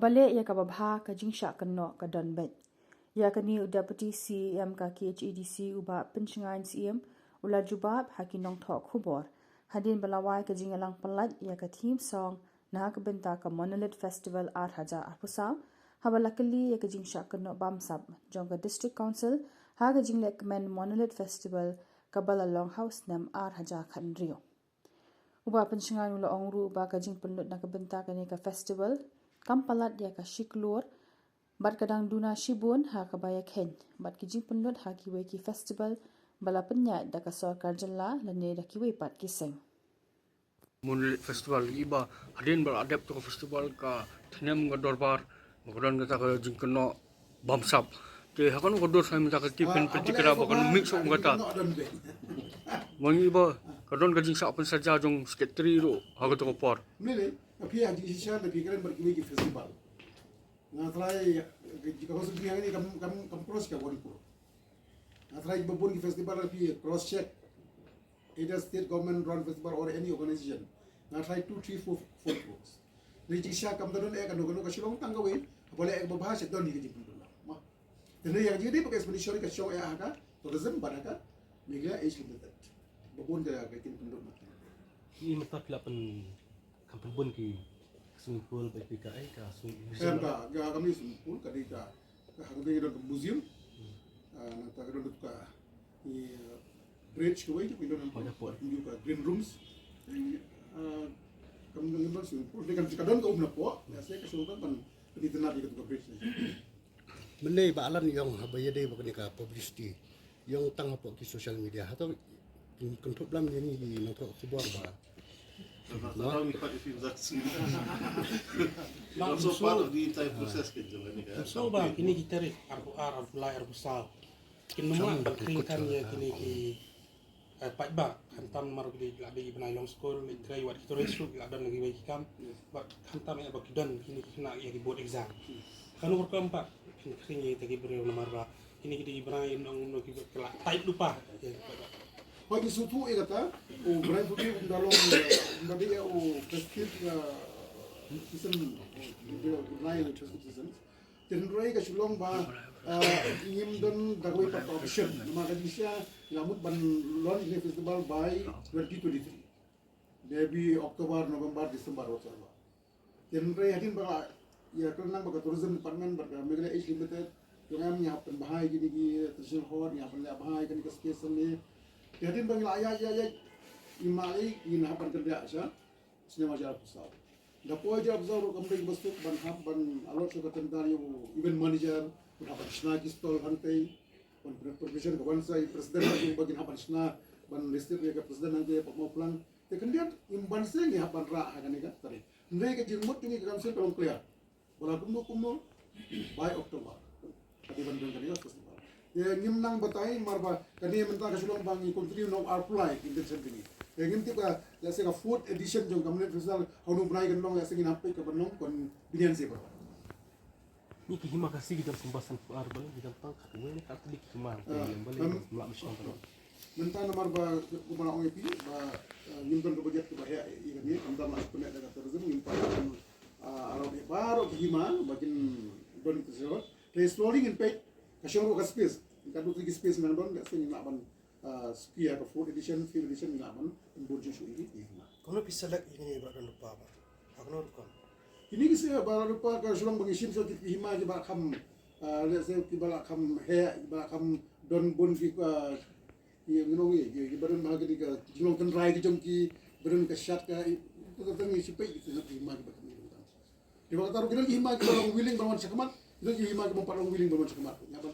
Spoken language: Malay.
habale ya ka babha ka jingsha kanno ka donbet ya kani deputy CM ka KHEDC uba pinchingan CM ula jubab hakinong tho khubor hadin balawai ka jingalang palat ya ka theme song na ka benta ka monolith festival 8000 apusa habalakali ya ka jingsha kanno bamsap jongga district council ha ka jingle men monolith festival kabala long house nam 8000 khanrio uba pinchingan ula ongru uba ka jing penlut na ka benta ka ni ka festival kampalat ya ka shiklur bat kadang duna shibun ha ka baya khen bat ki jing penlut ha ki we ki festival bala penya da ka sarkar jalla lane da ki we pat ki seng Monolith festival iba hadin ber adep to festival ka thnem ga dorbar magron ga ta ka jing keno bamsap te hakan ko dor sai ta ka tipen petikra bakan mix ong gata wangi iba kadon ga jing sa pen saja jong sekretari ro ha ga to por mele tapi yang di sisa lebih keren berkiwi di festival. Nah, try jika kau sedih ini kamu cross ke Wonpur. Nah, try babun di festival lebih cross check either state government run festival or any organization. Nah, try 2, 3, 4 folks. Jadi jika kamu tadon kanu kasilong tanggawe boleh berbahasa don di kejipun dulu. Mah, dan yang jadi pakai expedition kasilong aga tourism baraka mega age limited. Babun ke kejipun penduduk mati. Ini mata pelapan kampung pun ki swimming pool bagi PKI ka swimming pool ka kami swimming pool ka di ka hanggang don museum nata ka don ka ni bridge ko wait pindon ang ka green rooms kami don swimming pool de kan ka don ka umna po ya saya kasukan pan pinitna di ka bridge menai baalan yang habayade bakani ka publicity yang tang po ki social media atau kontrol blam ni nang ko kubor ba Also part of the entire process so ba kini kita ri arbu lai arbu sal kinuma kan ya kini ki pat ba hantam mar di labi benai long school ni try wat kita resu ladan lagi bagi kam ba hantam ya bakidan kini kena ya di board exam kan nomor keempat kini tagi beri nomor ba kini kita benai nang ki kelak type lupa pagi sutu kata berani pergi dalam tadi festive season lain season tenrai ke sulong ba ingin don dagwe pat option maka bisa ngamut ban lon ini festival by 2023 maybe Oktober November Desember wasallam tenrai hadin ba ya kerana ba tourism department ba megala age limited yang nyiapkan bahaya gini traditional hall nyiapkan bahaya kan ke space ni hadin bang ayah imali ina hapan kerja sa sinema jar pusat da po jar pusat ro kamring bastuk ban hap ban alot so katentar yo event manager kun hapan sna stol hantai ban provision ka ban sai president yo bagin hapan sna ban listed ya ka president nanti pak mau pulang te kendian imban se ni hapan ra hagan ni ka tari ndai ka jingmut ni ka kamse tolong clear wala kumno by Oktober tadi ban kan ya festival ya ngimnang batai marba kani menta ka sulong bang continue no apply intention ini ya ngim tiba ya se ka fourth edition jong kamne festival honu brai kan long ya se nginapai ka banong kon binian se ba ni ki hima kasih kita pembahasan fuar bang kita tangkat ini kata di hima balik melak mesyang terus menta nomor ba kumala ong epi ba ngimton ko budget ko ba ya ini amda mas punya daga tourism ngimpa arab baro hima bakin don itu restoring in pay kasyong ko ka space kadu tigi space man don ga sing laban skia ka 4th edition 5th edition laban burju shu ini kono pisalak ini bakan lupa ba agno ko ini kisi ba lupa ka sulong bangisin so ti hima ji ba kham let's say ti ba kham he ba kham don bun ki ka you know ye badan ma ga ka jilong kan rai ki jong ki badan ka shot ka itu ka tangi sipai ki na hima ki ba kan di ba taru kinan hima ki ba willing ba man sakamat itu hima ki ba willing ba man sakamat ya ba